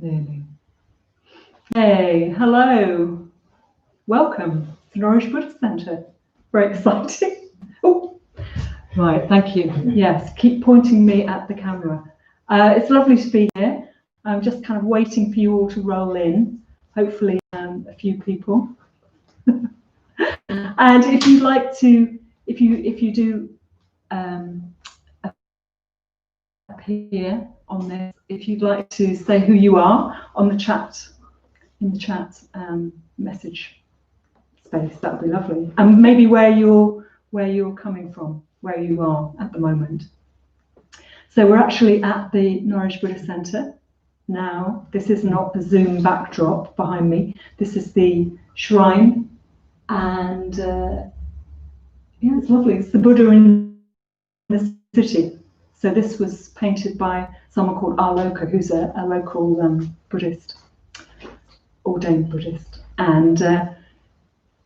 Nearly. Hey, hello. Welcome to Norwich Buddhist Centre. Very exciting. Oh, right, thank you. Yes, keep pointing me at the camera. It's lovely to be here. I'm just kind of waiting for you all to roll in. Hopefully a few people. And if you'd like to, if you do appear on this, if you'd like to say who you are on the chat, in the chat message space, that would be lovely. And maybe where you're coming from, where you are at the moment. So we're actually at the Norwich Buddhist Centre now. This is not the Zoom backdrop behind me. This is the shrine, and yeah, it's lovely. It's the Buddha in the city. So this was painted by someone called Aloka, who's a local Buddhist, ordained Buddhist. And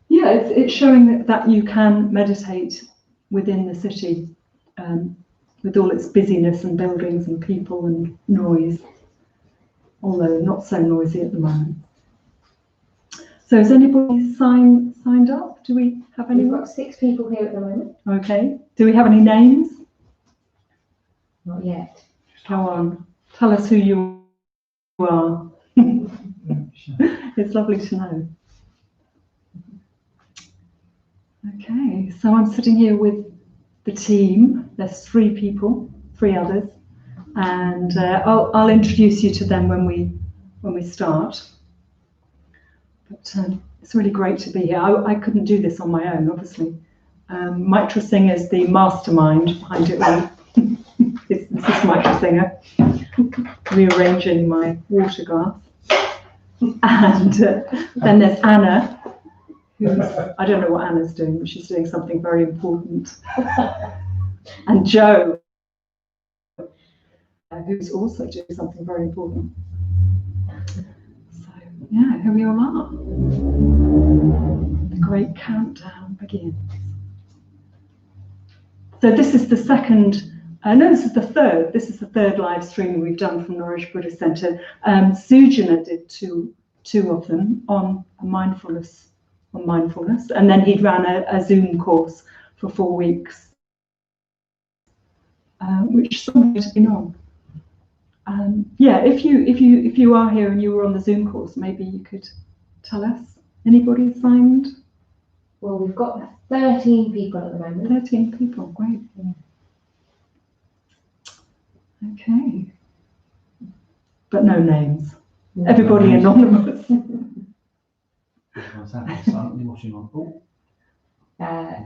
yeah, it's showing that you can meditate within the city with all its busyness and buildings and people and noise, although not so noisy at the moment. So has anybody signed up? Do we have anyone? We've got 6 people here at the moment. Okay. Do we have any names? Not yet. Go on. Tell us who you are. It's lovely to know. Okay, so I'm sitting here with the team. There's 3 people, 3 others, and I'll introduce you to them when we start. But it's really great to be here. I couldn't do this on my own, obviously. Mitra Singh is the mastermind behind it all. This is Mitra Singer rearranging my water glass. And then there's Anna, who's, I don't know what Anna's doing, but she's doing something very important. And Joe, who's also doing something very important. So, yeah, here we all are. The great countdown begins. So this is the second. No, this is the third. This is the third live stream we've done from Norwich Buddhist Centre. Sujana did two of them on mindfulness, and then he ran a Zoom course for 4 weeks, which someone has been on. Yeah, if you are here and you were on the Zoom course, maybe you could tell us. Anybody signed? Well, we've got 13 people at the moment. 13 people, great. Yeah. Okay. But no names. Yeah. Everybody anonymous.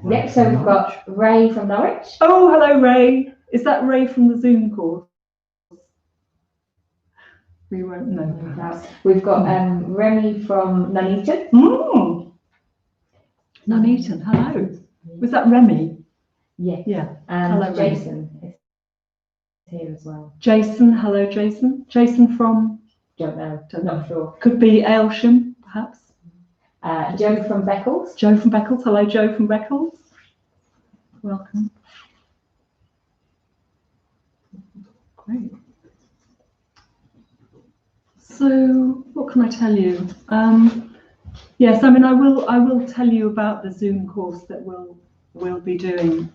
Next, so we've got Ray from Norwich. Oh, hello, Ray. Is that Ray from the Zoom course? We won't know. Perhaps. We've got Remy from Nuneaton. Nuneaton, hello. Was that Remy? Yes. Yeah. And hello, Jason is here as well. Jason, hello, Jason. Jason from? Don't know. Not sure. Could be Aylsham, perhaps. Joe from Beccles. Joe from Beccles. Hello, Joe from Beccles. Welcome. Great. So, what can I tell you? Yes, I mean, I will tell you about the Zoom course that we'll be doing.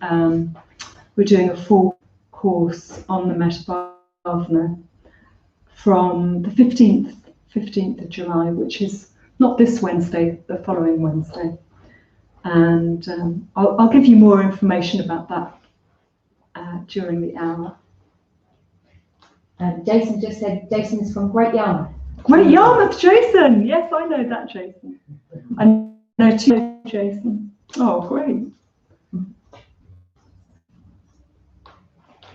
We're doing a full course on the Metta from the 15th of July, which is not this Wednesday, the following Wednesday. And I'll give you more information about that during the hour. Jason just said Jason is from Great Yarmouth. Great Yarmouth, Jason! Yes, I know that, Jason. I know 2 Jason. Oh, great.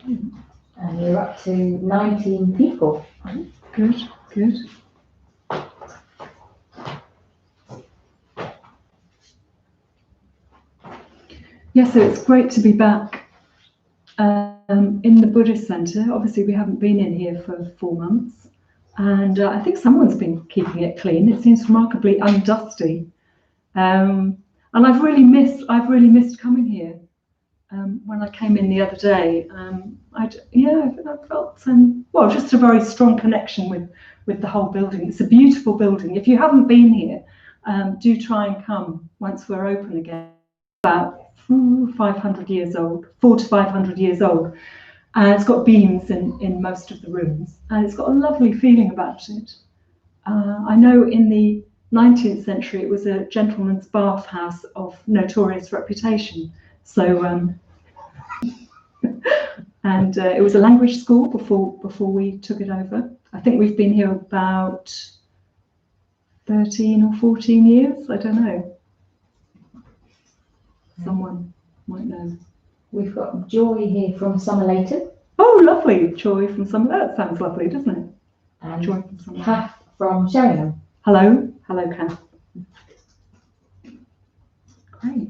And you're up to 19 people. Good, good. Yeah, so it's great to be back in the Buddhist Centre. Obviously, we haven't been in here for 4 months, and I think someone's been keeping it clean. It seems remarkably undusty, and I've really missed coming here. when I came in the other day, I felt well, just a very strong connection with the whole building. It's a beautiful building. If you haven't been here, do try and come once we're open again. About 500 years old, 400 to 500 years old. It's got beams in most of the rooms, and it's got a lovely feeling about it. I know in the 19th century it was a gentleman's bathhouse of notorious reputation. So, and it was a language school before we took it over. I think we've been here about 13 or 14 years. I don't know. Someone might know. We've got Joy here from Somerleyton. Oh, lovely. Joy from Somerleyton. That sounds lovely, doesn't it? And Joy from Somerleyton. Kath from Sheringham. Hello. Hello, Kath. Great.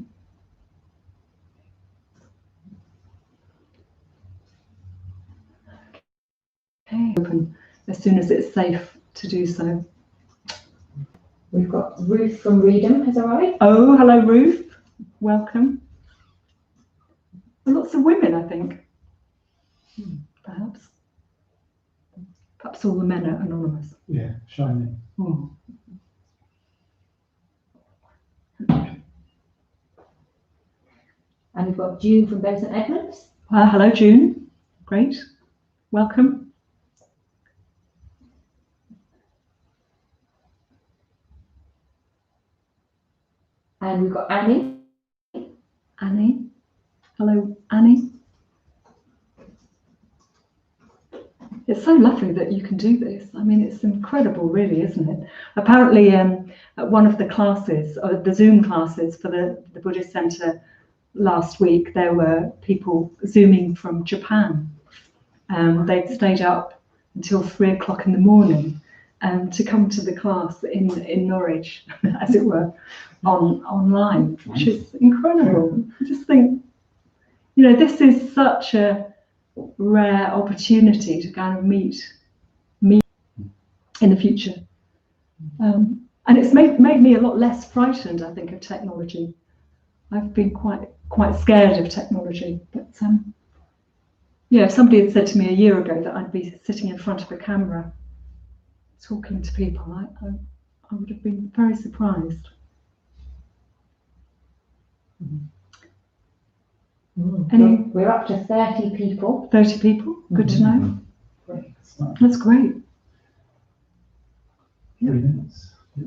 Okay. Open as soon as it's safe to do so. We've got Ruth from Reedham has arrived. Oh, hello, Ruth. Welcome. Lots of women, I think. Perhaps. Perhaps all the men are anonymous. Yeah, shiny. Oh. And we've got June from Bury St Edmunds. Hello, June. Great. Welcome. And we've got Annie. Annie. Hello, Annie. It's so lovely that you can do this. I mean, it's incredible, really, isn't it? Apparently, at one of the classes, or the Zoom classes for the Buddhist Centre last week, there were people Zooming from Japan. They'd stayed up until 3 o'clock in the morning to come to the class in Norwich, as it were, online, which is incredible. I just think, you know, this is such a rare opportunity to kind of meet in the future, and it's made me a lot less frightened, I think, of technology. I've been quite scared of technology, but yeah, if somebody had said to me a year ago that I'd be sitting in front of a camera talking to people, I would have been very surprised. We're up to 30 people. 30 people, good to know. Great. That's great. 3 minutes. Yeah.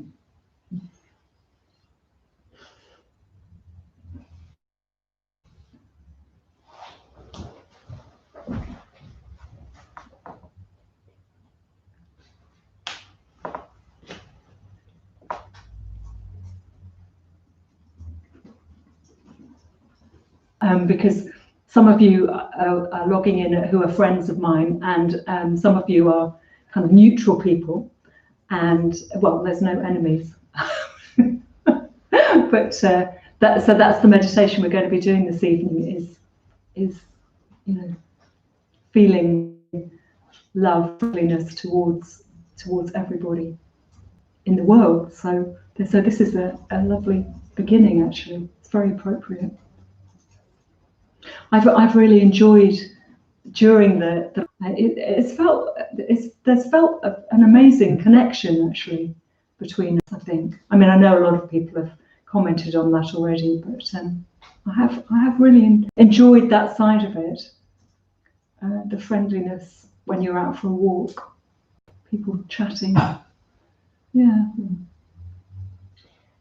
Because some of you are logging in who are friends of mine, and some of you are kind of neutral people, and well, there's no enemies. But that's the meditation we're going to be doing this evening. Is you know, feeling love, friendliness towards everybody in the world. So this is a lovely beginning. Actually, it's very appropriate. I've really enjoyed during there's felt an amazing connection actually between us, I think. I mean, I know a lot of people have commented on that already, but I have really enjoyed that side of it, the friendliness when you're out for a walk, people chatting. Yeah.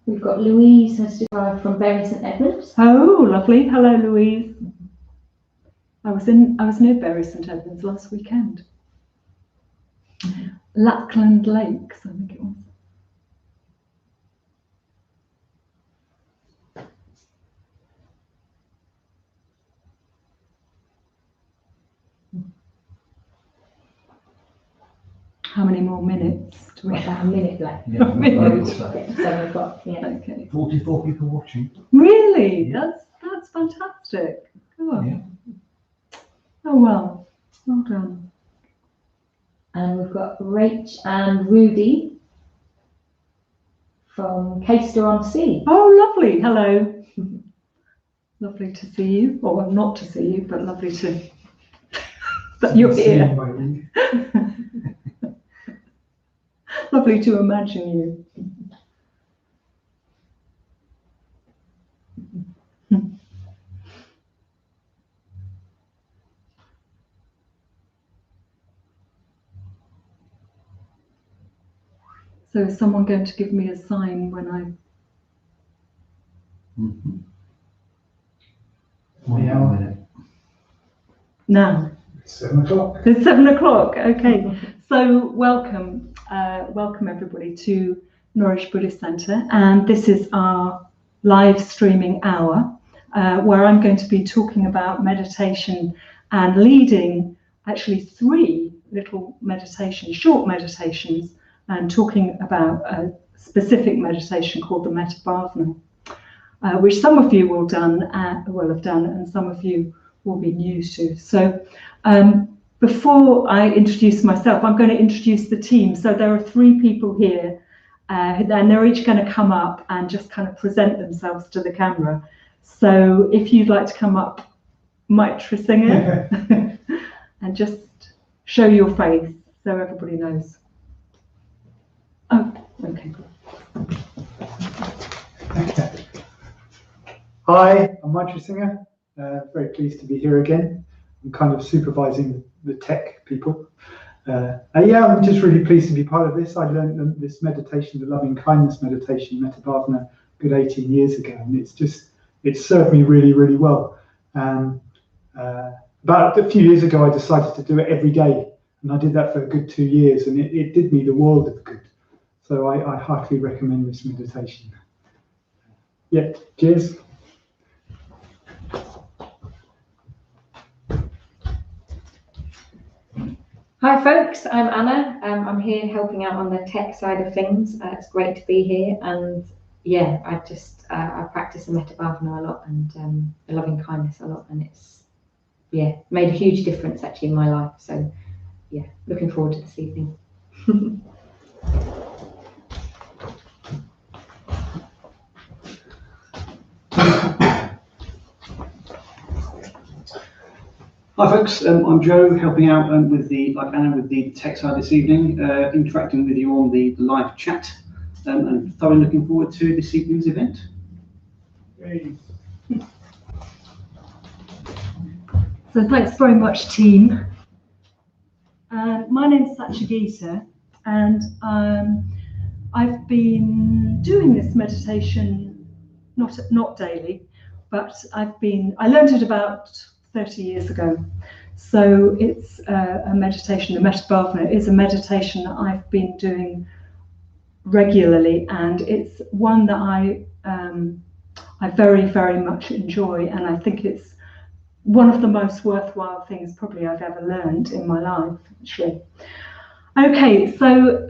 We've got Louise has arrived from Bury St Edmunds. Oh, lovely. Hello, Louise. I was near Bury St Edmunds last weekend. Lackland Lakes, I think it was. How many more minutes do we have? About a minute left. Yeah, A minute. Get to 7 o'clock. Yeah. Okay. 44 people watching. Really? Yeah. That's fantastic. Oh. Yeah. Oh well. Well done. And we've got Rach and Rudy from Caister-on-Sea. Oh, lovely. Hello. Lovely to see you, or well, not to see you, but lovely to that you're here. Lovely to imagine you. So is someone going to give me a sign when I... Now. 7 o'clock. It's 7 o'clock. Okay. So welcome, welcome everybody to Norwich Buddhist Centre, and this is our live streaming hour where I'm going to be talking about meditation and leading actually 3 little meditations, short meditations, and talking about a specific meditation called the Metta Bhavana, which some of you will have done, and some of you will be new to. So before I introduce myself, I'm going to introduce the team. So there are 3 people here, and they're each going to come up and just kind of present themselves to the camera. So if you'd like to come up, Maitra Singer, and just show your face so everybody knows. Oh, okay. Okay. Hi, I'm Maitra Singer. Very pleased to be here again. I'm kind of supervising the tech people. Yeah, I'm just really pleased to be part of this. I learned this meditation, the loving kindness meditation, Metta Bhavana, a good 18 years ago, and it's served me really, really well. About a few years ago, I decided to do it every day, and I did that for a good 2 years, and it did me the world of good. So I heartily recommend this meditation. Yeah, cheers. Hi folks, I'm Anna. I'm here helping out on the tech side of things. It's great to be here, and yeah, I practice the Metta Bhavana a lot and the loving kindness a lot, and it's made a huge difference actually in my life. So yeah, looking forward to this evening. Hi folks, I'm Joe, helping out with like Anna, with the tech side this evening, interacting with you on the live chat, and thoroughly looking forward to this evening's event. So thanks very much, team. My name's Satchagita, and I've been doing this meditation, not daily, but I learned it about 30 years ago. So it's a meditation. The Metta Bhavana is a meditation that I've been doing regularly, and it's one that I very, very much enjoy, and I think it's one of the most worthwhile things probably I've ever learned in my life, actually. Okay, so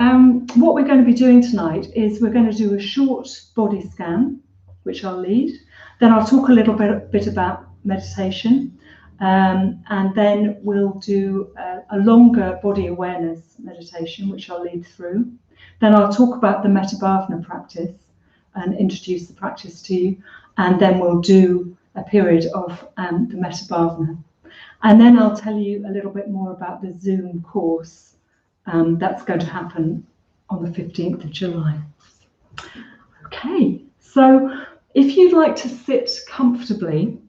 what we're going to be doing tonight is we're going to do a short body scan, which I'll lead. Then I'll talk a little bit about meditation, and then we'll do a longer body awareness meditation, which I'll lead through. Then I'll talk about the Metta Bhavana practice and introduce the practice to you, and then we'll do a period of the Metta Bhavana. And then I'll tell you a little bit more about the Zoom course that's going to happen on the 15th of July. Okay, so if you'd like to sit comfortably,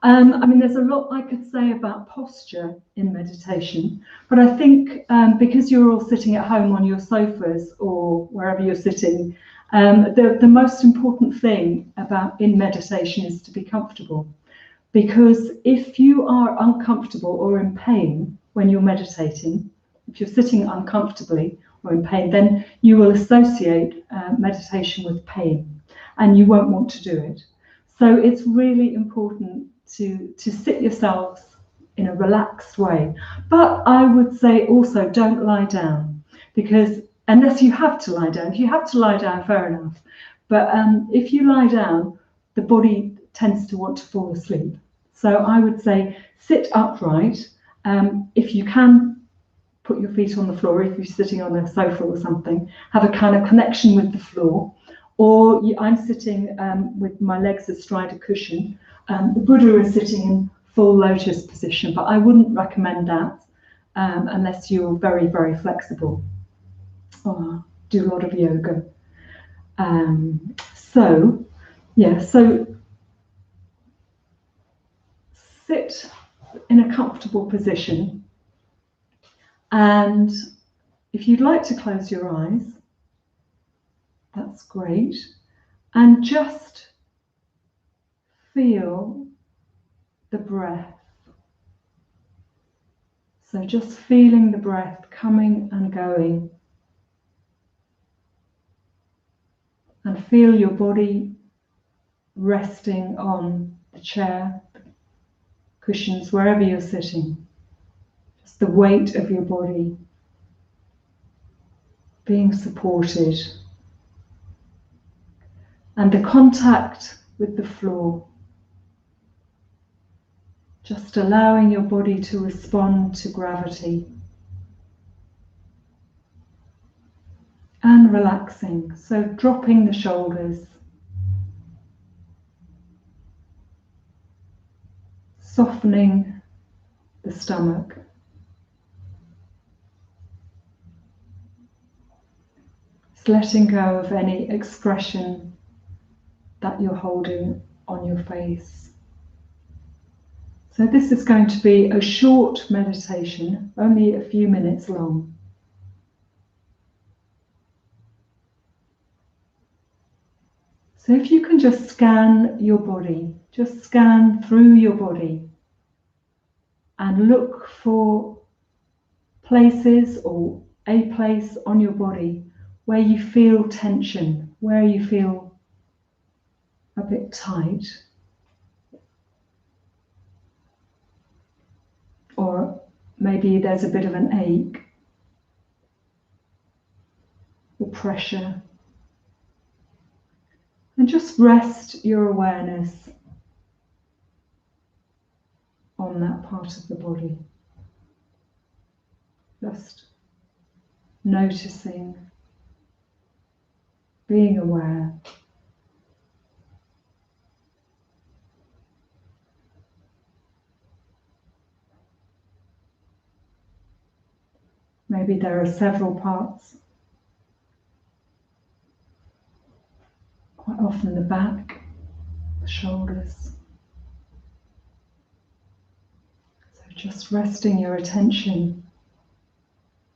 I mean, there's a lot I could say about posture in meditation, but I think because you're all sitting at home on your sofas or wherever you're sitting, the most important thing in meditation is to be comfortable. Because if you are uncomfortable or in pain when you're meditating, if you're sitting uncomfortably or in pain, then you will associate meditation with pain, and you won't want to do it. So it's really important to sit yourselves in a relaxed way. But I would say also don't lie down, because unless you have to lie down, if you have to lie down, fair enough. But if you lie down, the body tends to want to fall asleep. So I would say sit upright. If you can, put your feet on the floor. If you're sitting on a sofa or something, have a kind of connection with the floor. Or I'm sitting with my legs astride a cushion. The Buddha is sitting in full lotus position, but I wouldn't recommend that unless you're very, very flexible or do a lot of yoga. So sit in a comfortable position, and if you'd like to close your eyes, that's great, and just feel the breath. So just feeling the breath coming and going, and feel your body resting on the chair, cushions, wherever you're sitting. Just the weight of your body being supported, and the contact with the floor. Just allowing your body to respond to gravity and relaxing. So dropping the shoulders, softening the stomach, just letting go of any expression that you're holding on your face. So this is going to be a short meditation, only a few minutes long. So if you can just scan your body, just scan through your body and look for places or a place on your body where you feel tension, where you feel a bit tight, or maybe there's a bit of an ache or pressure. And just rest your awareness on that part of the body. Just noticing, being aware. Maybe there are several parts. Quite often the back, the shoulders. So just resting your attention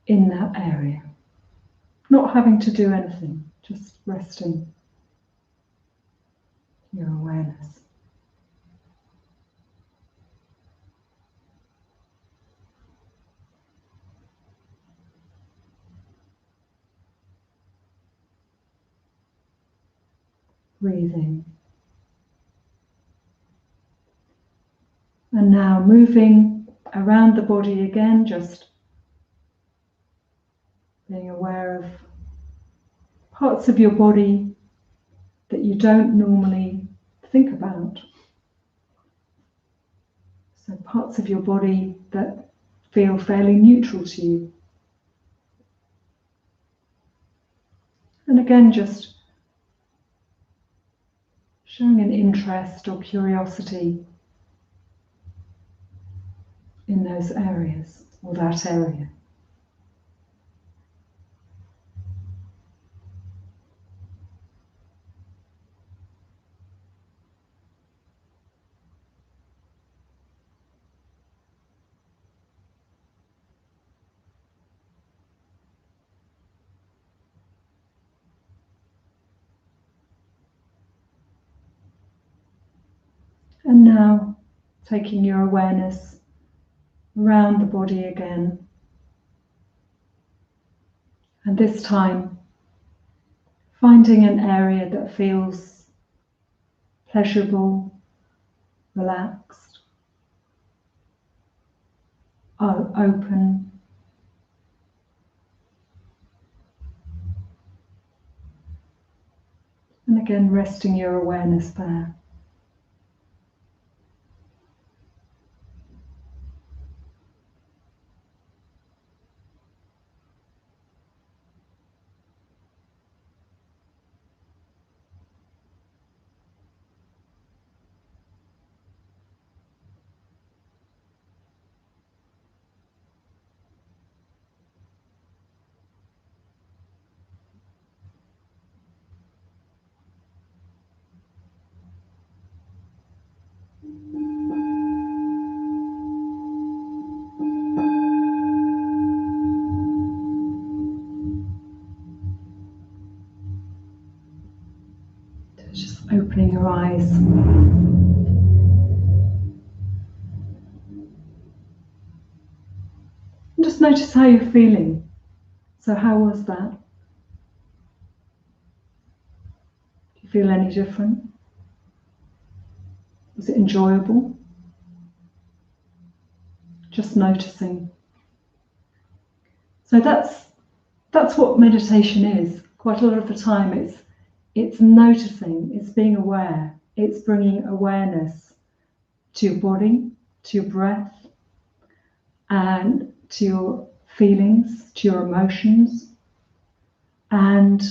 in that area. Not having to do anything, just resting your awareness. Breathing. And now moving around the body again, just being aware of parts of your body that you don't normally think about. So parts of your body that feel fairly neutral to you. And again, just showing an interest or curiosity in those areas or that area. And now taking your awareness around the body again. And this time finding an area that feels pleasurable, relaxed, open. And again, resting your awareness there. Just opening your eyes. And just notice how you're feeling. So how was that? Do you feel any different? Was it enjoyable? Just noticing. So that's what meditation is. Quite a lot of the time it's noticing, it's being aware, it's bringing awareness to your body, to your breath, and to your feelings, to your emotions, and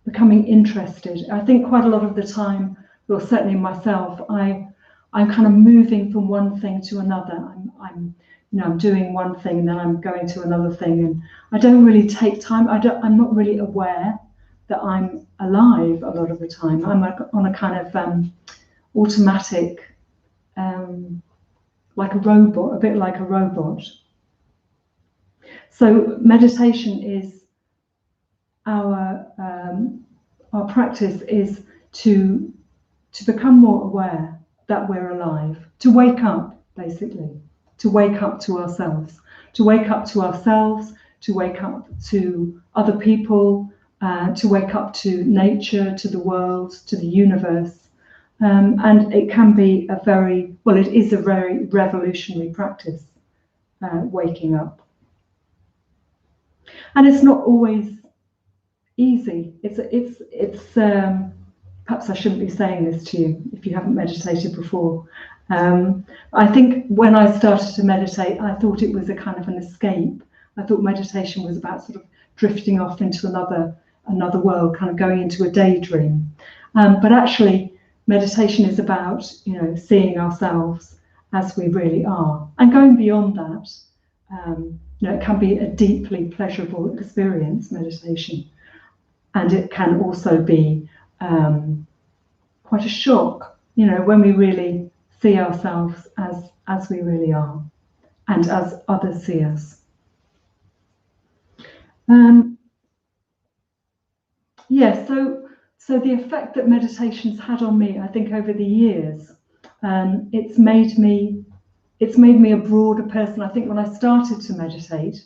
becoming interested. I think quite a lot of the time, well, certainly myself, I'm kind of moving from one thing to another. I'm doing one thing, then I'm going to another thing, and I don't really take time. I'm not really aware that I'm alive a lot of the time. I'm on a kind of automatic, like a robot, a bit like a robot. So meditation is our practice is to become more aware that we're alive, to wake up, basically, to wake up to ourselves, to wake up to ourselves, to wake up to other people, to wake up to nature, to the world, to the universe. And it can be it is a very revolutionary practice, waking up. And it's not always easy. It's perhaps I shouldn't be saying this to you if you haven't meditated before. I think when I started to meditate, I thought it was a kind of an escape. I thought meditation was about sort of drifting off into another world, kind of going into a daydream. But actually, meditation is about, seeing ourselves as we really are, and going beyond that. It can be a deeply pleasurable experience, meditation, and it can also be quite a shock, when we really see ourselves as we really are, and as others see us. So the effect that meditation's had on me, I think over the years, it's made me a broader person. I think when I started to meditate,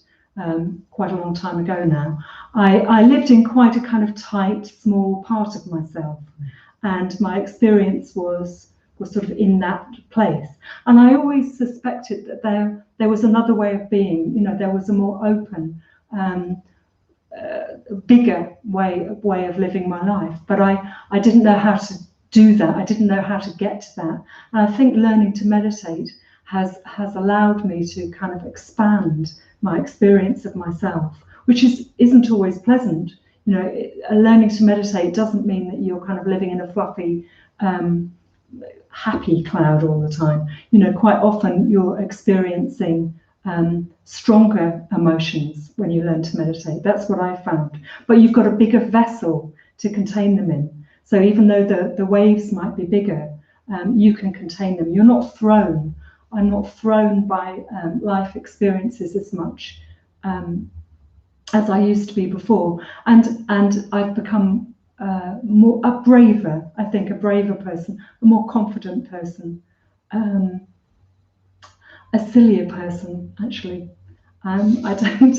quite a long time ago now, I lived in quite a kind of tight, small part of myself, and my experience was sort of in that place. And I always suspected that there was another way of being. There was a more open, bigger way of living my life, but I didn't know how to do that. I didn't know how to get to that. And I think learning to meditate has allowed me to kind of expand my experience of myself, which isn't always pleasant. Learning to meditate doesn't mean that you're kind of living in a fluffy, happy cloud all the time. Quite often you're experiencing stronger emotions when you learn to meditate. That's what I found. But you've got a bigger vessel to contain them in. So even though the waves might be bigger, you can contain them. You're not thrown. I'm not thrown by life experiences as much as I used to be before. And I've become a braver person, a more confident person, a sillier person, actually. I don't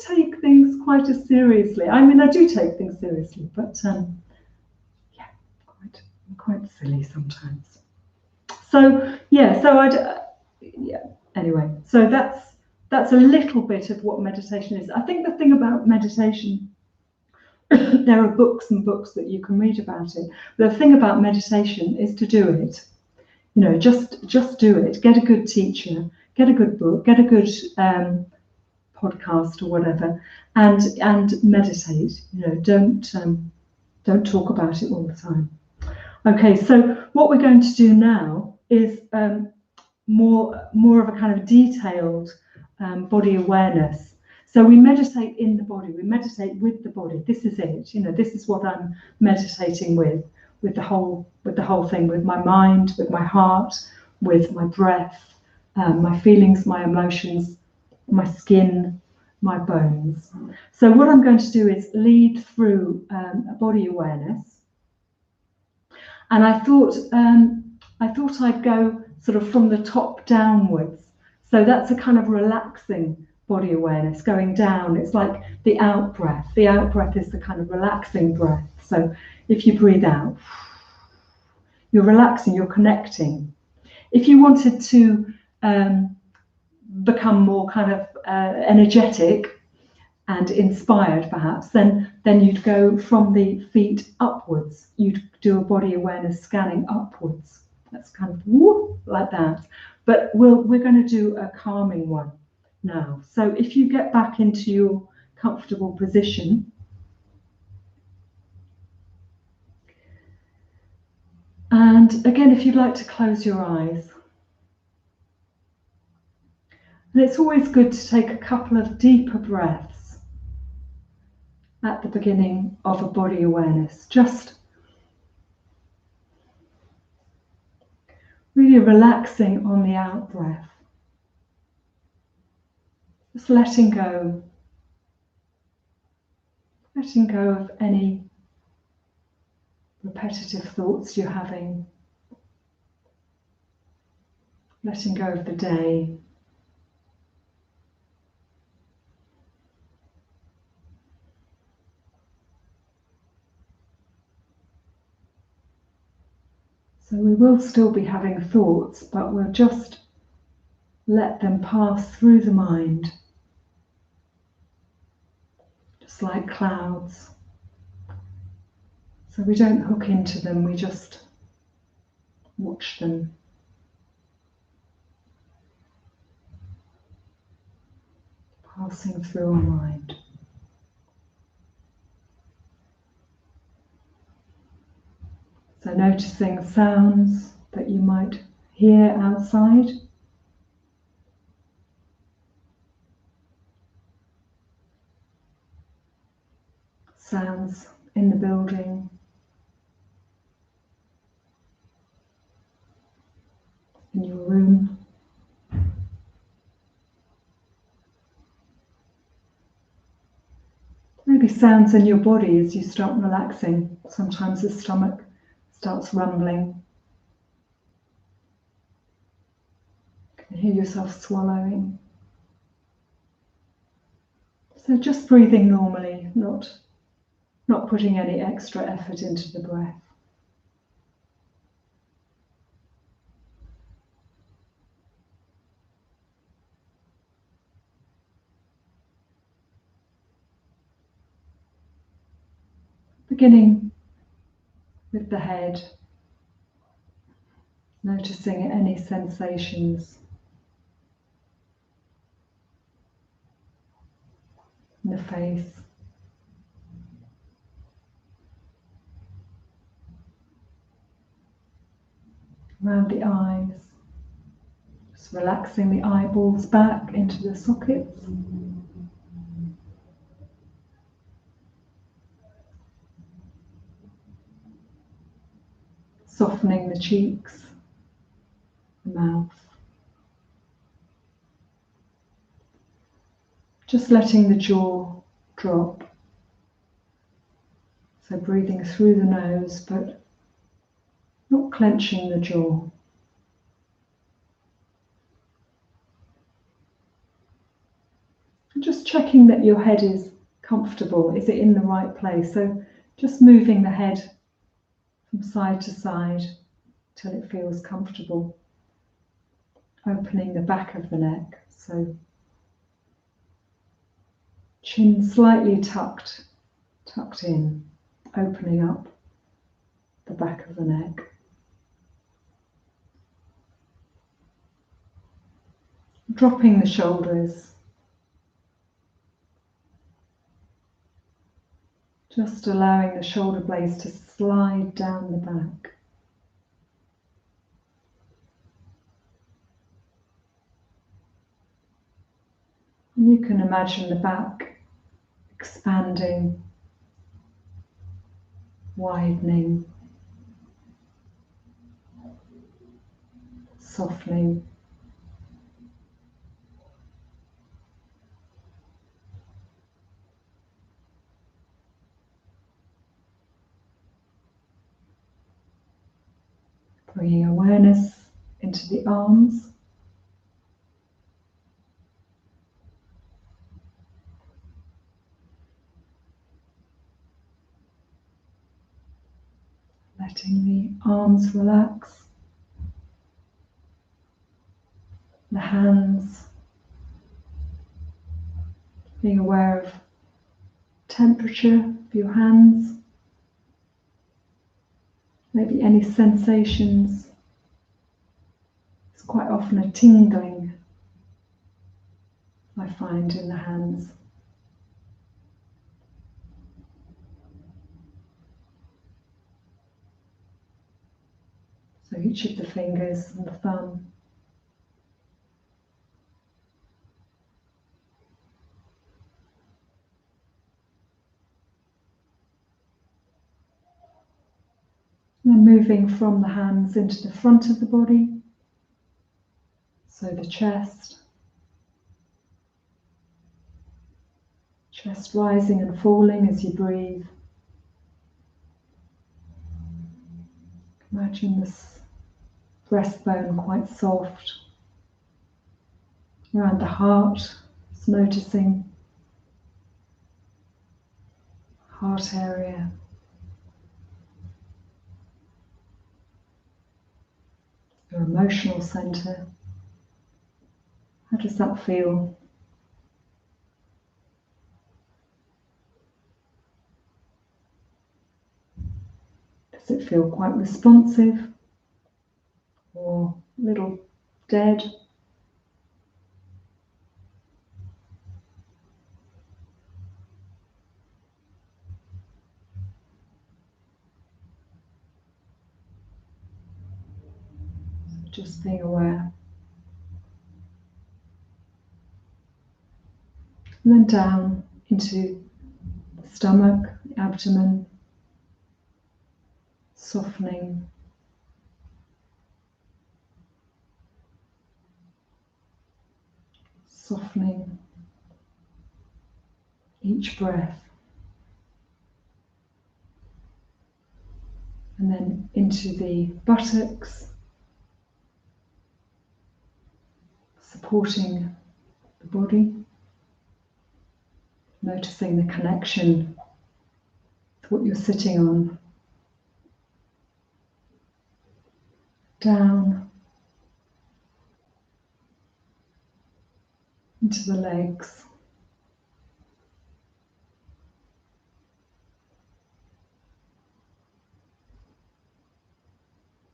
take things quite as seriously. I mean, I do take things seriously, but I'm quite silly sometimes. Anyway, so that's a little bit of what meditation is. I think the thing about meditation, there are books and books that you can read about it. The thing about meditation is to do it. Just do it. Get a good teacher, get a good book, get a good podcast or whatever, and meditate. Don't talk about it all the time. Okay, so what we're going to do now is more of a kind of detailed body awareness. So we meditate in the body, we meditate with the body. This is it, this is what I'm meditating with. with the whole thing, with my mind, with my heart, with my breath, my feelings, my emotions, my skin, my bones. So what I'm going to do is lead through a body awareness, and I thought I'd go sort of from the top downwards. So that's a kind of relaxing body awareness, going down. It's like the out breath. The out breath is the kind of relaxing breath. So if you breathe out, you're relaxing, you're connecting. If you wanted to become more kind of energetic and inspired, perhaps, then you'd go from the feet upwards. You'd do a body awareness scanning upwards. That's kind of whoop, like that. But we're going to do a calming one now. So if you get back into your comfortable position, and again, if you'd like to close your eyes. And it's always good to take a couple of deeper breaths at the beginning of a body awareness, just really relaxing on the out breath, just letting go of any repetitive thoughts you're having, letting go of the day. So we will still be having thoughts, but we'll just let them pass through the mind, just like clouds. So we don't hook into them, we just watch them. Passing through our mind. So noticing sounds that you might hear outside. Sounds in the building. In your room. Maybe sounds in your body as you start relaxing. Sometimes the stomach starts rumbling. You can hear yourself swallowing. So just breathing normally, not putting any extra effort into the breath. Beginning with the head, noticing any sensations in the face, around the eyes, just relaxing the eyeballs back into the sockets. Softening the cheeks, the mouth. Just letting the jaw drop. So breathing through the nose, but not clenching the jaw. And just checking that your head is comfortable. Is it in the right place? So just moving the head from side to side till it feels comfortable. Opening the back of the neck, so chin slightly tucked in, opening up the back of the neck. Dropping the shoulders. Just allowing the shoulder blades to slide down the back. And you can imagine the back expanding, widening, softening. Bringing awareness into the arms. Letting the arms relax. The hands. Being aware of temperature of your hands. Maybe any sensations. It's quite often a tingling I find in the hands. So each of the fingers and the thumb. And then moving from the hands into the front of the body. So the chest. Chest rising and falling as you breathe. Imagine this breastbone quite soft. Around the heart, just noticing heart area. Your emotional center. How does that feel? Does it feel quite responsive or a little dead? Just being aware. And then down into the stomach, the abdomen, softening. Softening each breath. And then into the buttocks, supporting the body, noticing the connection to what you're sitting on. Down into the legs.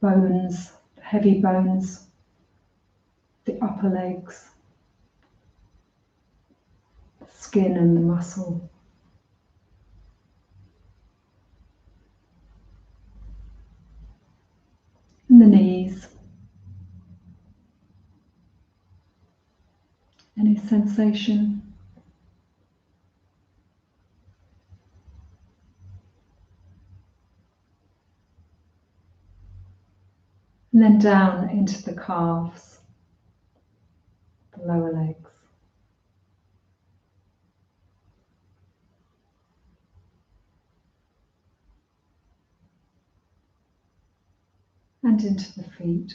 Bones, heavy bones, the upper legs, the skin and the muscle. And the knees. Any sensation? And then down into the calves, the lower legs. And into the feet.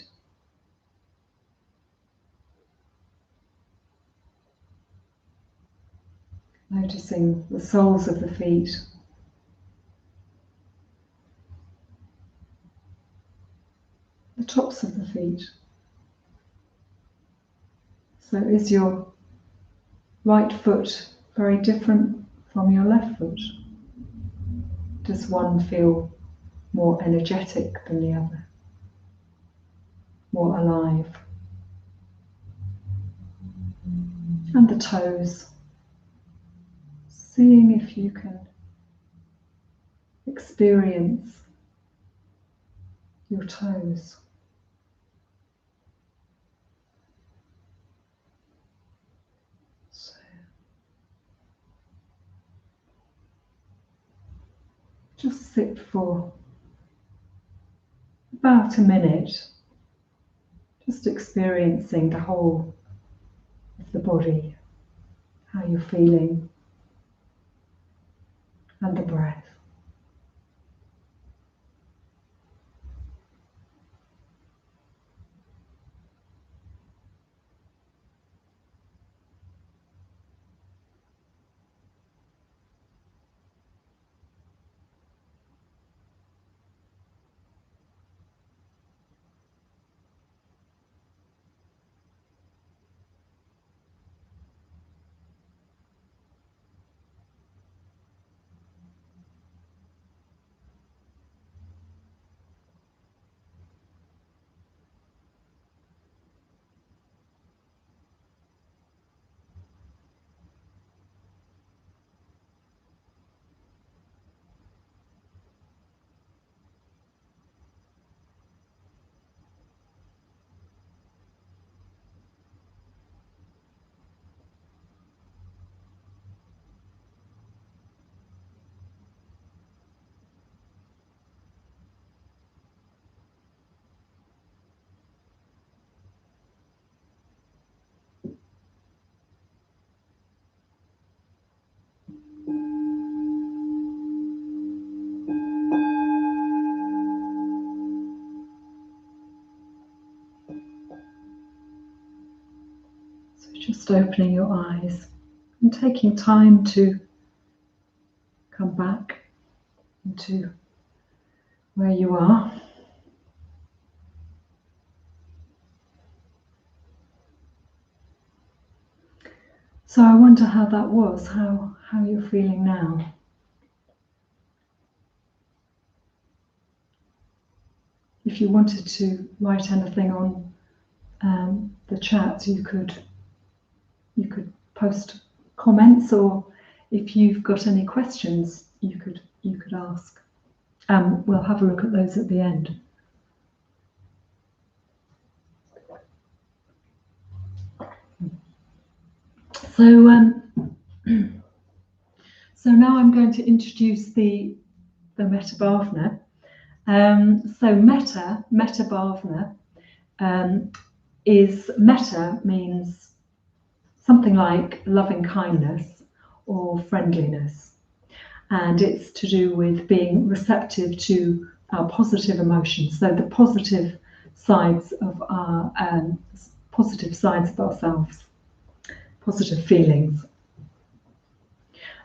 Noticing the soles of the feet. The tops of the feet. So is your right foot very different from your left foot? Does one feel more energetic than the other? More alive? And the toes. Seeing if you can experience your toes. So, just sit for about a minute, Just experiencing the whole of the body, how you're feeling, and the breath. Just opening your eyes and taking time to come back into where you are. So I wonder how that was, how you're feeling now. If you wanted to write anything on the chat, you could post comments, or if you've got any questions, you could ask. We'll have a look at those at the end. So so now I'm going to introduce the Metta Bhavana. So Metta Bhavana is, Metta means something like loving kindness or friendliness, and it's to do with being receptive to our positive emotions. So the positive sides of our ourselves, positive feelings.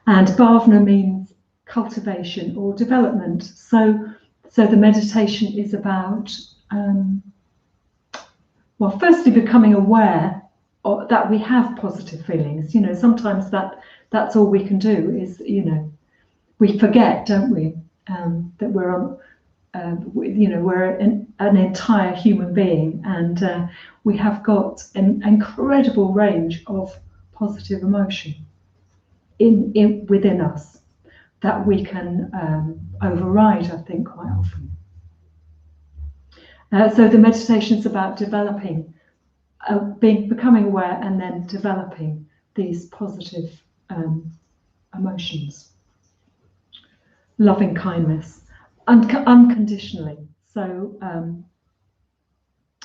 And bhavana means cultivation or development. So the meditation is about, well, firstly becoming aware that we have positive feelings. You know, sometimes that's all we can do is, you know, we forget, don't we, that we're we're an entire human being, and we have got an incredible range of positive emotion within us that we can override, I think, quite often. So the meditation is about developing, becoming aware, and then developing these positive emotions. Loving kindness, unconditionally. So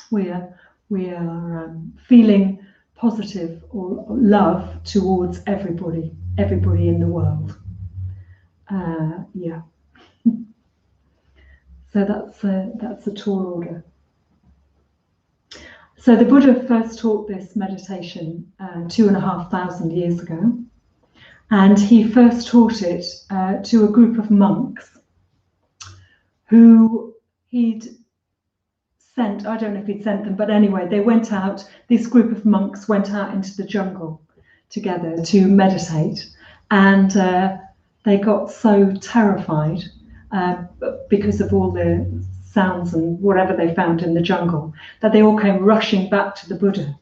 we are feeling positive or love towards everybody in the world. Yeah. So that's a tall order. So the Buddha first taught this meditation 2,500 years ago, and he first taught it to a group of monks who he'd sent. I don't know if he'd sent them, but anyway, they went out. This group of monks went out into the jungle together to meditate, and they got so terrified because of all the sounds and whatever they found in the jungle, that they all came rushing back to the Buddha,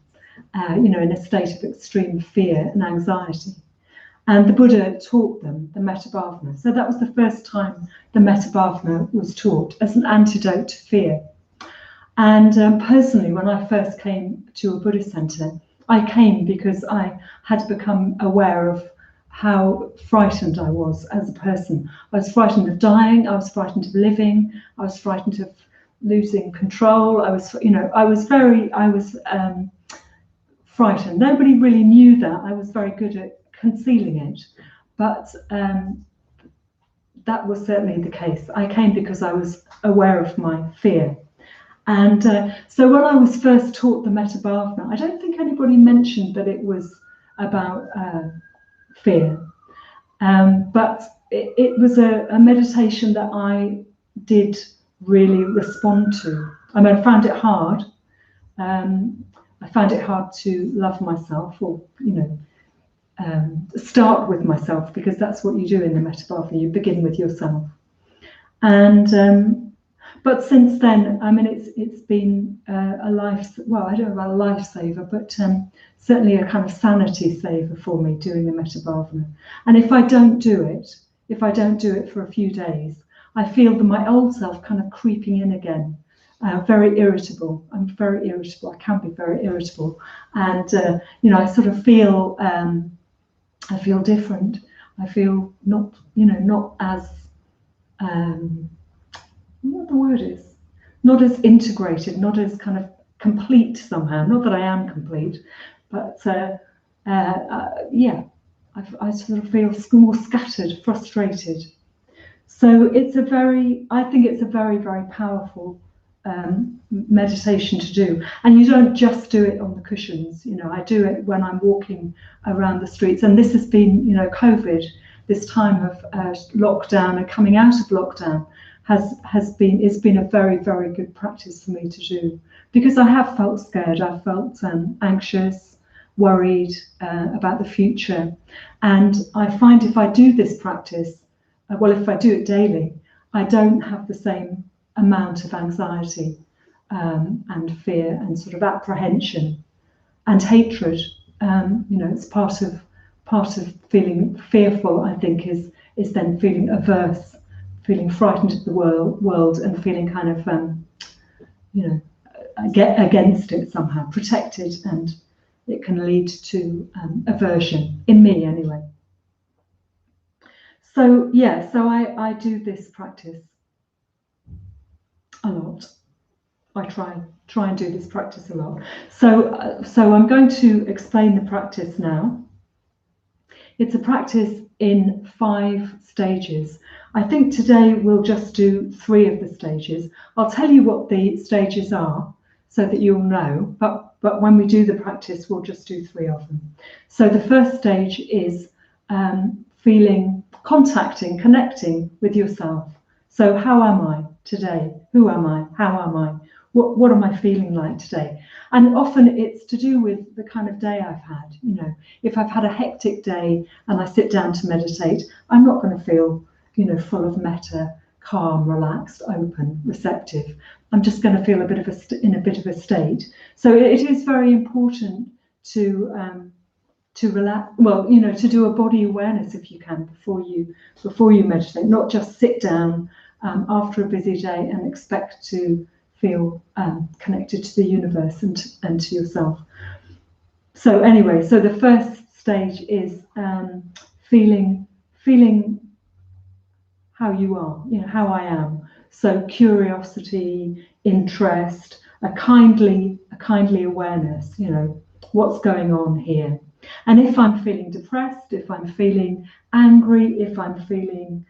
in a state of extreme fear and anxiety. And the Buddha taught them the Metta Bhavana. So that was the first time the Metta Bhavana was taught as an antidote to fear. And personally, when I first came to a Buddhist center, I came because I had become aware of how frightened I was as a person. I was frightened of dying, I was frightened of living, I was frightened of losing control. I was, I was frightened. Nobody really knew that. I was very good at concealing it, but that was certainly the case. I came because I was aware of my fear. And so when I was first taught the Metta Bhavana, I don't think anybody mentioned that it was about fear. But it was a meditation that I did really respond to. I mean, I found it hard. I found it hard to love myself, or start with myself, because that's what you do in the Metta Bhavana. You begin with yourself. And but since then, I mean, it's been a life. Well, I don't know about a lifesaver, but certainly a kind of sanity saver for me doing the Metta Bhavana. And if I don't do it for a few days, I feel that my old self kind of creeping in again. Very irritable. I'm very irritable. I can be very irritable, and I sort of feel I feel different. I feel not as what the word is, not as integrated, not as kind of complete somehow. Not that I am complete, but I sort of feel more scattered, frustrated. So I think it's a very, very powerful meditation to do. And you don't just do it on the cushions. I do it when I'm walking around the streets. And this has been, COVID, this time of lockdown and coming out of lockdown it's been a very, very good practice for me to do, because I have felt scared. I felt anxious, worried about the future. And I find if I do this practice, if I do it daily, I don't have the same amount of anxiety and fear and sort of apprehension and hatred. It's part of feeling fearful, I think, is then feeling averse, feeling frightened of the world and feeling kind of against it somehow, protected, and it can lead to aversion, in me anyway. So I do this practice a lot. I try and do this practice a lot. So I'm going to explain the practice now. It's a practice in 5 stages. I think today we'll just do 3 of the stages. I'll tell you what the stages are so that you'll know, but when we do the practice, we'll just do 3 of them. So the first stage is connecting with yourself. So how am I today? Who am I? How am I? What am I feeling like today? And often it's to do with the kind of day I've had. If I've had a hectic day and I sit down to meditate, I'm not going to feel, full of metta, calm, relaxed, open, receptive. I'm just going to feel in a bit of a state. So it is very important to relax. Well, to do a body awareness if you can before you meditate. Not just sit down after a busy day and expect to feel connected to the universe and to yourself. So anyway, so the first stage is feeling how you are, how I am. So curiosity, interest, a kindly awareness, what's going on here. And if I'm feeling depressed, if I'm feeling angry, if I'm feeling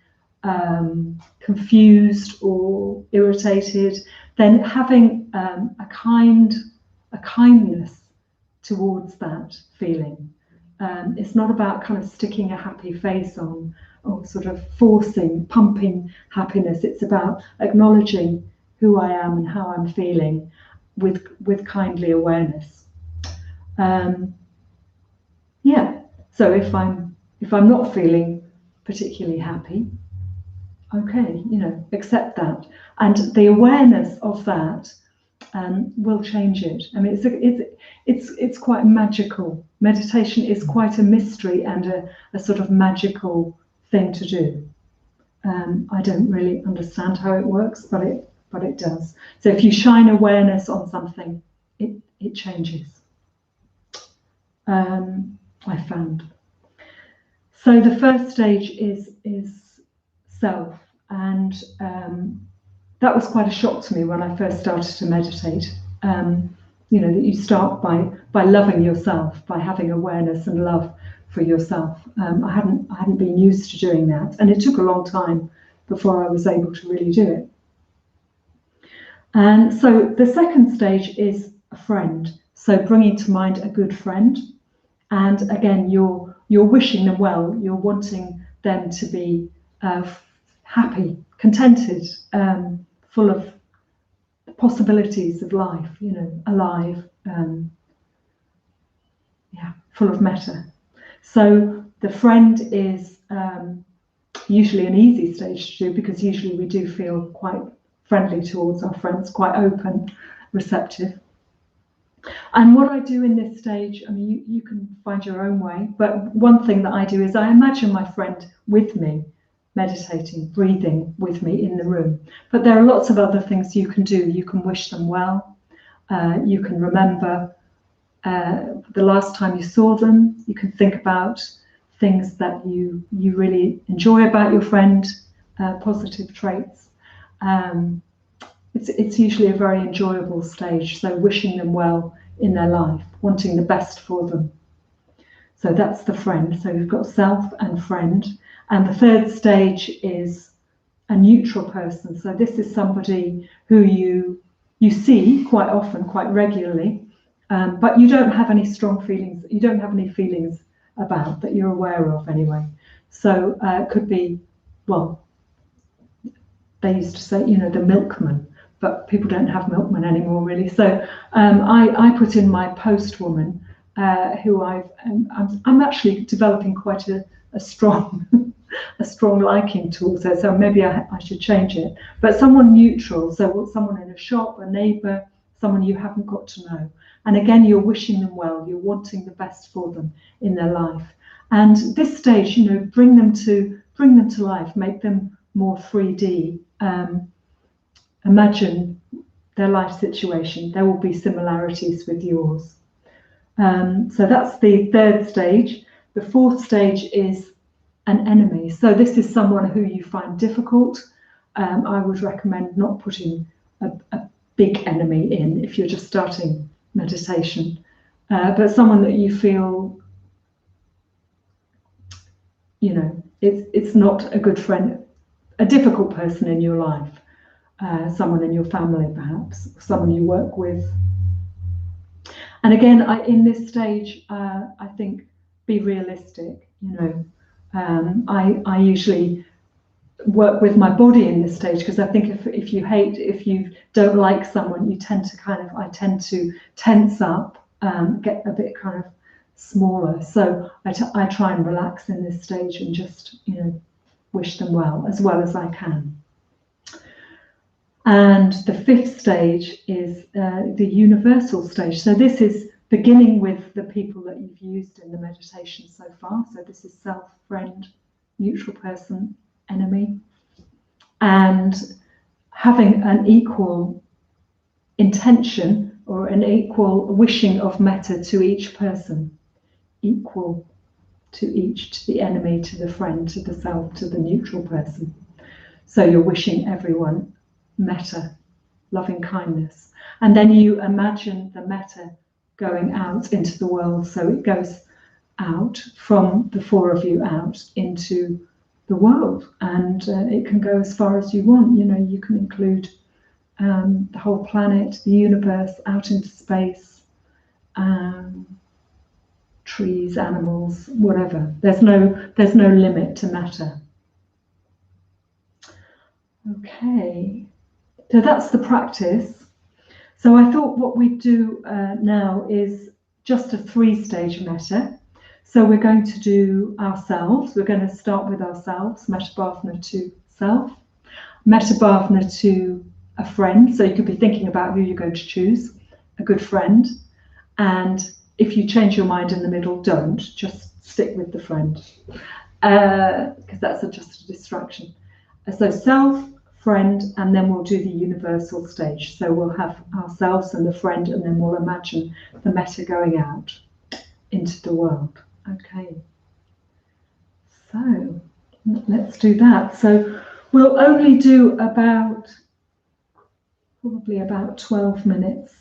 confused or irritated, then having a kindness towards that feeling. It's not about kind of sticking a happy face on or sort of pumping happiness. It's about acknowledging who I am and how I'm feeling with kindly awareness. So if I'm not feeling particularly happy, okay, accept that, and the awareness of that will change it. I mean, it's quite magical. Meditation is quite a mystery and a sort of magical thing to do. I don't really understand how it works, but it does. So if you shine awareness on something, it changes. I found. So the first stage is self, and that was quite a shock to me when I first started to meditate. You know, that you start by loving yourself, by having awareness and love for yourself. I hadn't been used to doing that, and it took a long time before I was able to really do it. And so the second stage is a friend. So bringing to mind a good friend, and again, you're wishing them well. You're wanting them to be happy, contented, full of possibilities of life. You know, alive, full of metta. So the friend is usually an easy stage to do, because usually we do feel quite friendly towards our friends, quite open, receptive. And what I do in this stage, I mean, you can find your own way, but one thing that I do is I imagine my friend with me, meditating, breathing with me in the room. But there are lots of other things you can do. You can wish them well. You can remember the last time you saw them. You can think about things that you really enjoy about your friend, positive traits. It's usually a very enjoyable stage, so wishing them well in their life, wanting the best for them. So that's the friend. So you've got self and friend. And the third stage is a neutral person. So this is somebody who you see quite often, quite regularly, but you don't have any strong feelings. You don't have any feelings about, that you're aware of anyway. So it could be, well, they used to say, you know, the milkman, but people don't have milkmen anymore, really. So I put in my postwoman, who I'm actually developing quite a strong a strong liking towards her. So maybe I should change it. But someone neutral, so someone in a shop, a neighbour, someone you haven't got to know. And again, you're wishing them well. You're wanting the best for them in their life. And this stage, you know, bring them to life, make them more 3D. Imagine their life situation. There will be similarities with yours. So that's the third stage. The fourth stage is an enemy. So this is someone who you find difficult. I would recommend not putting a big enemy in if you're just starting meditation, but someone that you feel, you know, it's not a good friend, a difficult person in your life. Someone in your family, perhaps, someone you work with. And again, in this stage, I think be realistic. You know, I usually work with my body in this stage, because I think if you don't like someone, you tend to I tend to tense up, get a bit kind of smaller. So I try and relax in this stage and just, you know, wish them well as I can. And the fifth stage is the universal stage. So this is beginning with the people that you've used in the meditation so far. So this is self, friend, neutral person, enemy, and having an equal intention or an equal wishing of metta to each person, equal to each, to the enemy, to the friend, to the self, to the neutral person. So you're wishing everyone metta, loving kindness. And then you imagine the metta going out into the world. So it goes out from the four of you out into the world, and it can go as far as you want. You know, you can include the whole planet, the universe, out into space, trees, animals, whatever. There's no limit to metta. Okay. So that's the practice. So I thought what we do now is just a 3-stage metta. So we're going to do ourselves. We're going to start with ourselves, metta bhavana to self, metta bhavana to a friend. So you could be thinking about who you're going to choose, a good friend. And if you change your mind in the middle, don't. Just stick with the friend, because that's just a distraction. So self, friend, and then we'll do the universal stage. So we'll have ourselves and the friend, and then we'll imagine the metta going out into the world. Okay. So let's do that. So we'll only do about probably about 12 minutes.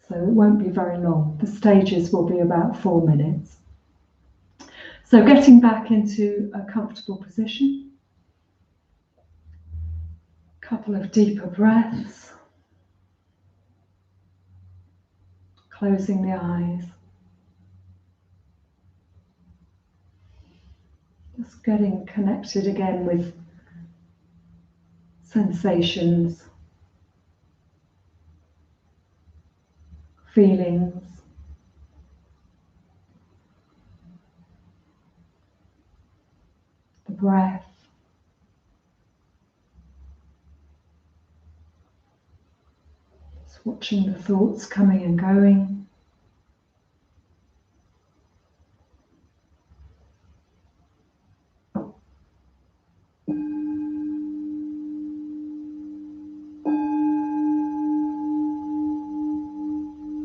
So it won't be very long. The stages will be about 4 minutes. So getting back into a comfortable position. A couple of deeper breaths. Closing the eyes. Just getting connected again with sensations, feelings, the breath. Just watching the thoughts coming and going.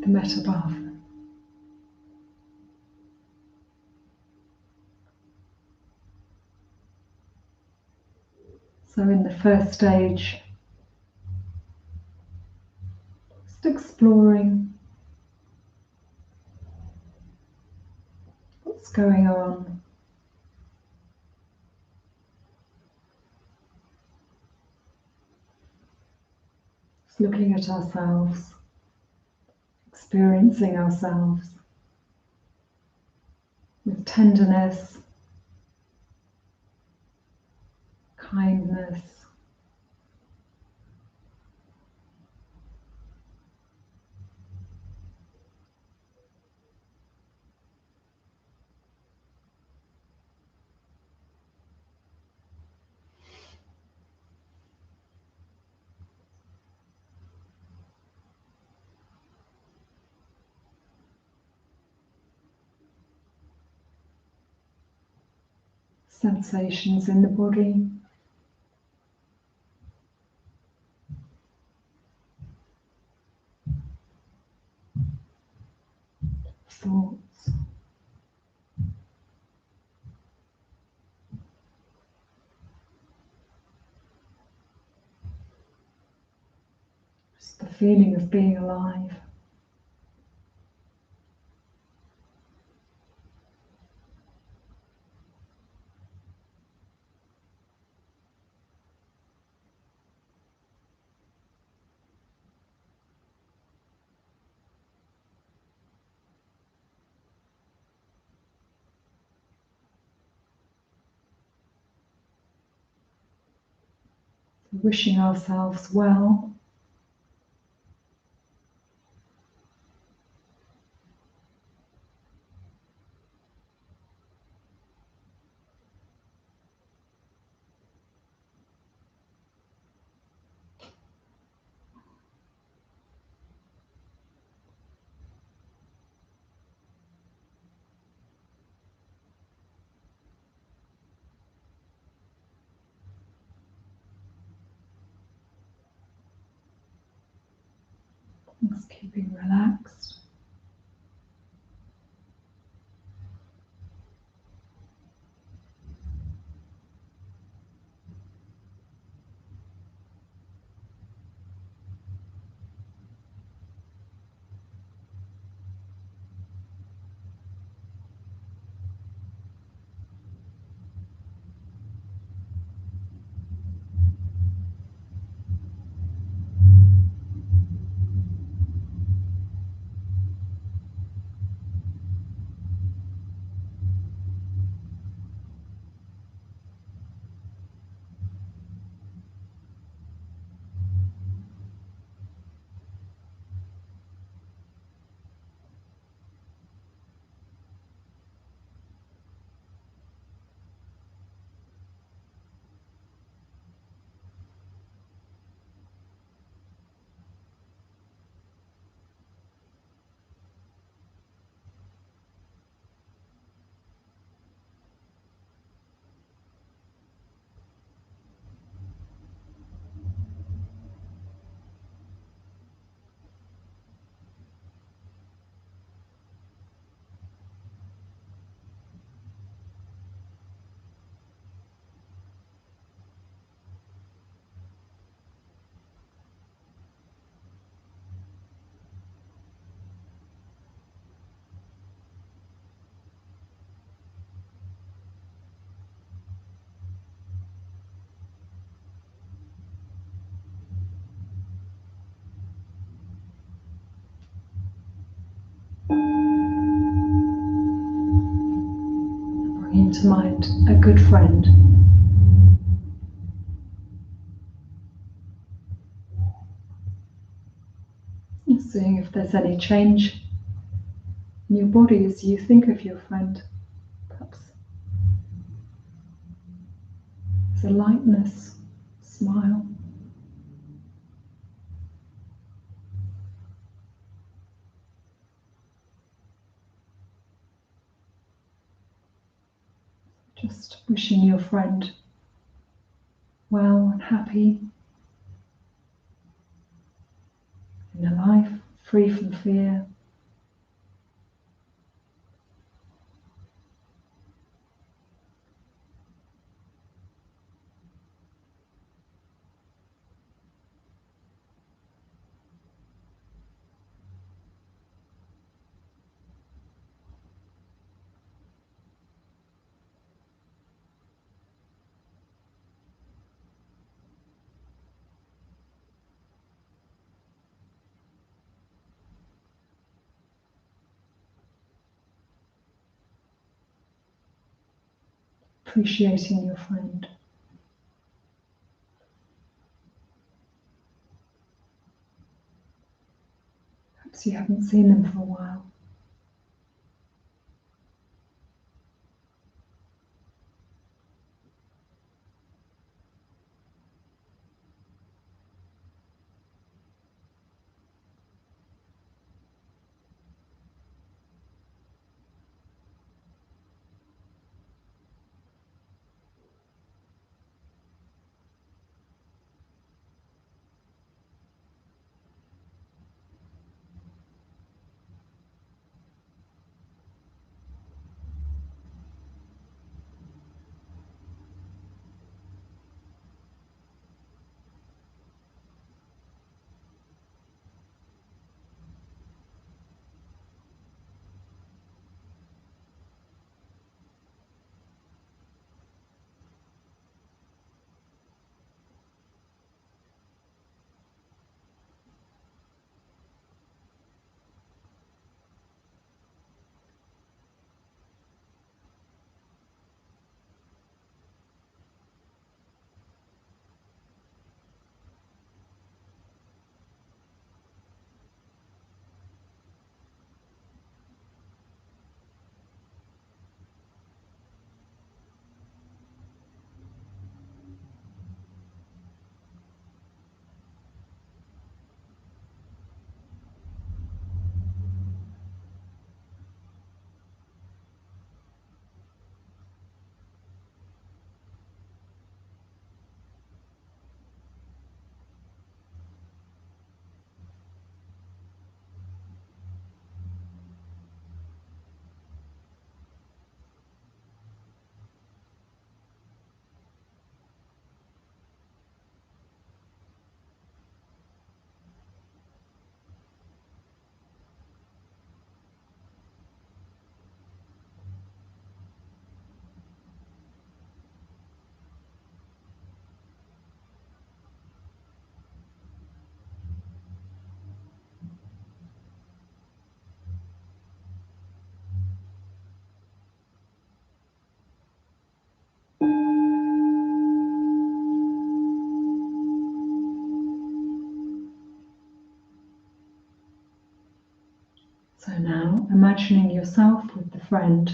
The Metabhavana. So in the first stage, just exploring what's going on. Just looking at ourselves, experiencing ourselves with tenderness, kindness, sensations in the body. Thoughts. Just the feeling of being alive. Wishing ourselves well. Just keeping relaxed. to mind a good friend. And seeing if there's any change in your body as you think of your friend. Perhaps there's a lightness, smile. Just wishing your friend well and happy in a life free from fear. Appreciating your friend. Perhaps you haven't seen them for a while. So now imagining yourself with the friend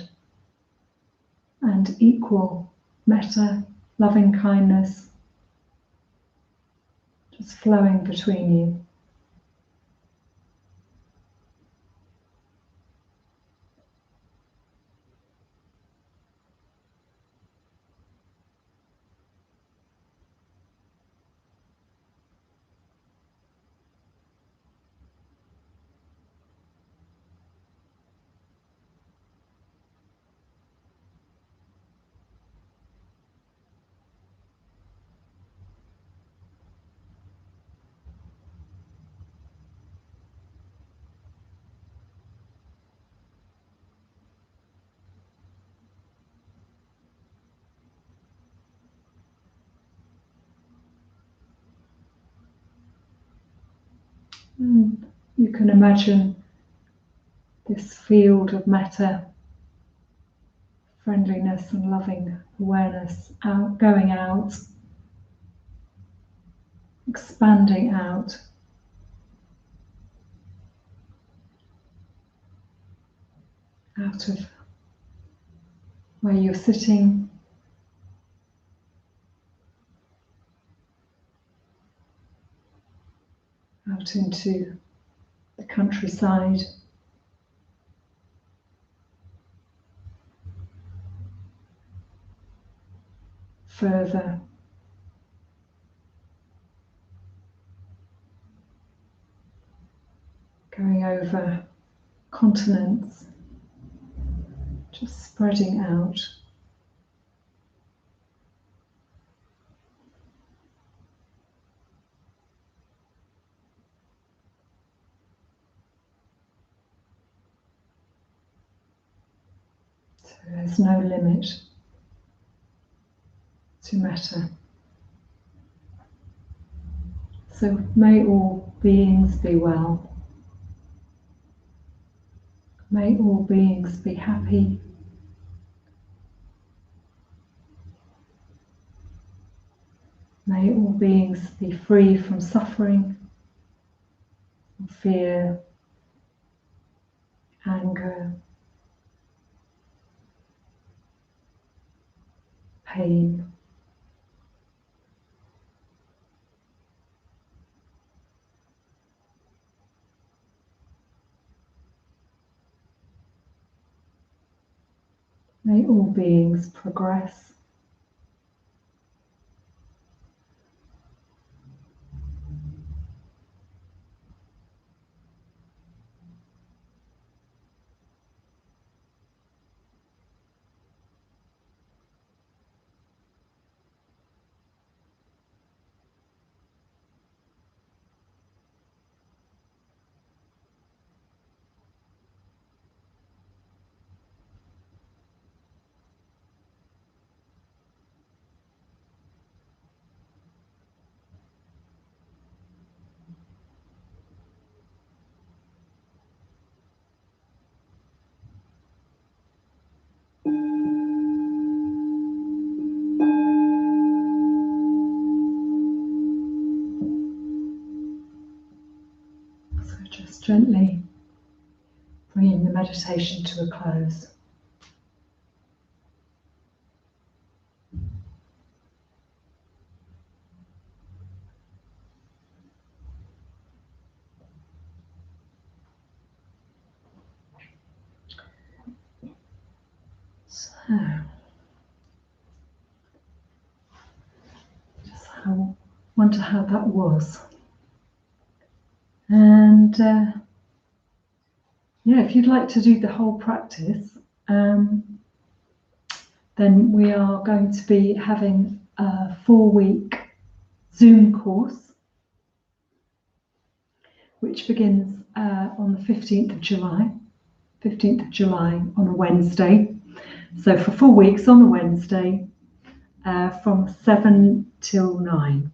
and equal metta, loving kindness just flowing between you. And you can imagine this field of metta friendliness and loving awareness out, going out, expanding out. Out of where you're sitting, out into the countryside, further, going over continents, just spreading out. So there's no limit to matter. So may all beings be well. May all beings be happy. May all beings be free from suffering, fear, anger, pain. May all beings progress. So just gently bringing the meditation to a close. So, just wonder how that was. And yeah, if you'd like to do the whole practice, then we are going to be having a 4-week Zoom course, which begins on the 15th of July. 15th of July on a Wednesday. So for 4 weeks on a Wednesday, from 7 till 9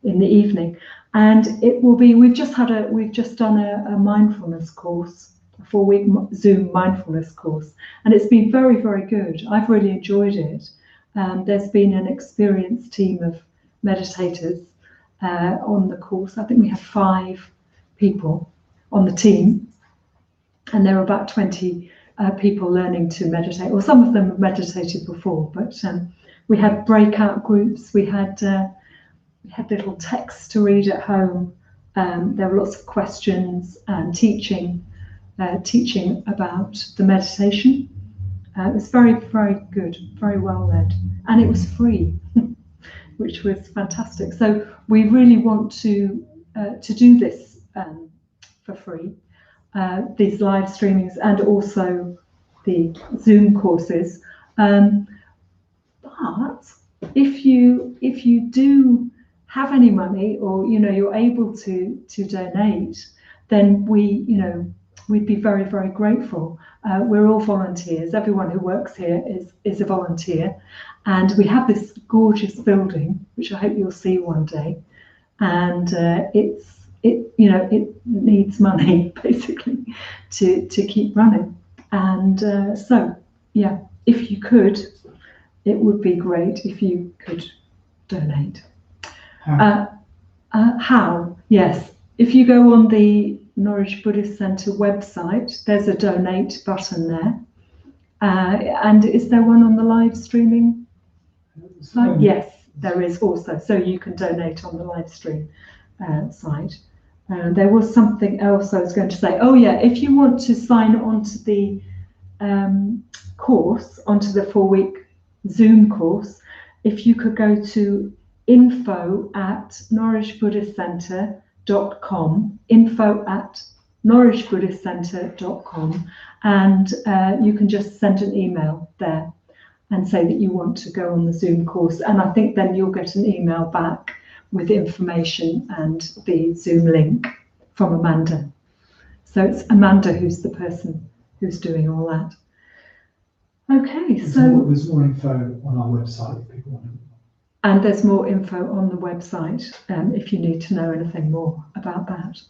in the evening. And it will be, we've just done a mindfulness course, a 4-week Zoom mindfulness course, and it's been very, very good. I've really enjoyed it. There's been an experienced team of meditators on the course. I think we have 5 people on the team, and there are about 20 people learning to meditate. Well, some of them have meditated before, but we had breakout groups. We had little texts to read at home. There were lots of questions and teaching about the meditation. It was very, very good, very well led, and it was free, which was fantastic. So we really want to do this for free, these live streamings and also the Zoom courses. But if you do have any money, or you're able to donate, then we'd be very, very grateful. We're all volunteers. Everyone who works here is a volunteer, and we have this gorgeous building, which I hope you'll see one day. And it needs money basically to keep running. And so yeah, if you could, it would be great if you could donate. How? Yes. If you go on the Norwich Buddhist Centre website, there's a donate button there. And is there one on the live streaming site? Yes, there is also. So you can donate on the live stream site. There was something else I was going to say. Oh yeah, if you want to sign on to the course, onto the 4-week Zoom course, if you could go to info@norwichbuddhistcentre.com, info@norwichbuddhistcentre.com, and you can just send an email there and say that you want to go on the Zoom course, and I think then you'll get an email back with information and the Zoom link from Amanda. So it's Amanda who's the person who's doing all that. Okay, so there's more info on our website if people want to. And there's more info on the website if you need to know anything more about that.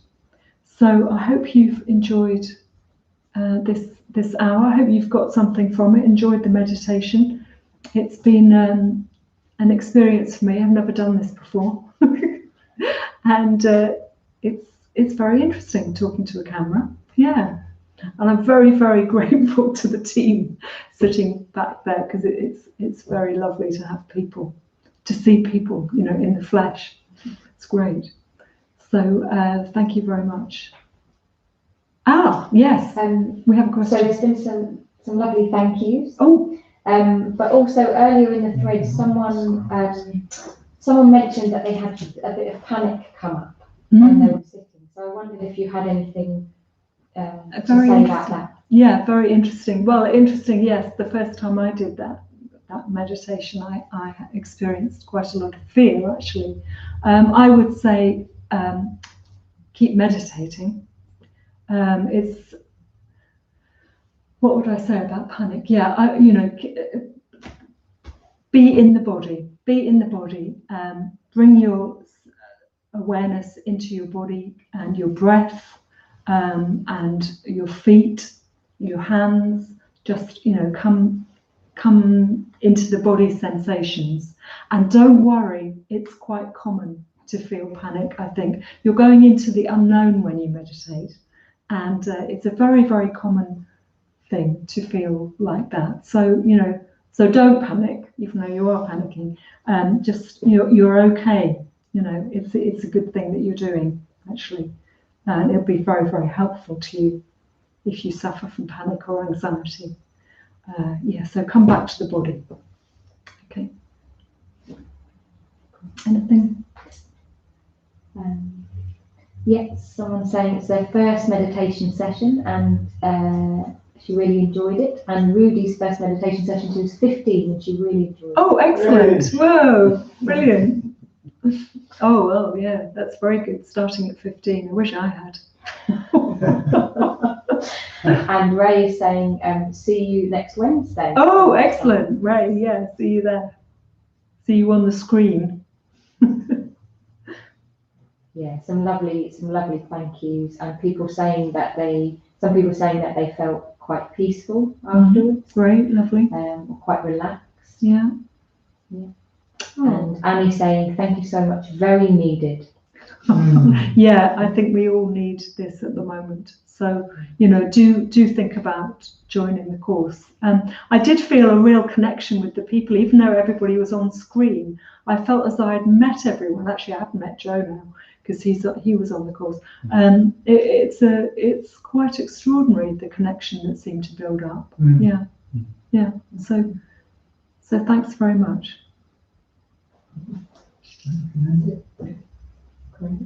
So I hope you've enjoyed this hour. I hope you've got something from it, enjoyed the meditation. It's been an experience for me. I've never done this before. And it's very interesting talking to a camera. Yeah. And I'm very, very grateful to the team sitting back there, because it's very lovely to have people, to see people, you know, in the flesh. It's great. So thank you very much. Yes, we have a question. So there's been some lovely thank yous. Oh. But also earlier in the thread, someone mentioned that they had a bit of panic come up when they were sitting. So I wondered if you had anything to say about that. Yeah, very interesting. Well, interesting, yes. The first time I did that meditation, I experienced quite a lot of fear, actually. I would say keep meditating. What would I say about panic? Yeah, be in the body. Be in the body. Bring your awareness into your body and your breath, and your feet, your hands. Just come into the body sensations, and don't worry. It's quite common to feel panic. I think you're going into the unknown when you meditate, and it's a very, very common thing to feel like that. So so don't panic, even though you are panicking. Just you're okay. It's a good thing that you're doing, actually, and it'll be very, very helpful to you if you suffer from panic or anxiety. So come back to the body. Okay. Anything? Yes, someone saying it's their first meditation session and she really enjoyed it. And Rudy's first meditation session, she was 15 and she really enjoyed it. Oh, excellent. Whoa, brilliant. Oh, well, yeah, that's very good, starting at 15. I wish I had. And Ray is saying, see you next Wednesday. Oh, excellent, Ray. Yeah, see you there. See you on the screen. Yeah, some lovely thank yous, and people saying that some people saying that they felt quite peaceful afterwards. Great, lovely. Or quite relaxed. Yeah. Oh. And Annie saying, thank you so much, very needed. Yeah, I think we all need this at the moment. So, do think about joining the course. I did feel a real connection with the people, even though everybody was on screen. I felt as though I'd met everyone. Actually, I haven't met Joe now because he was on the course. It's quite extraordinary, the connection that seemed to build up. Yeah. So thanks very much. Great.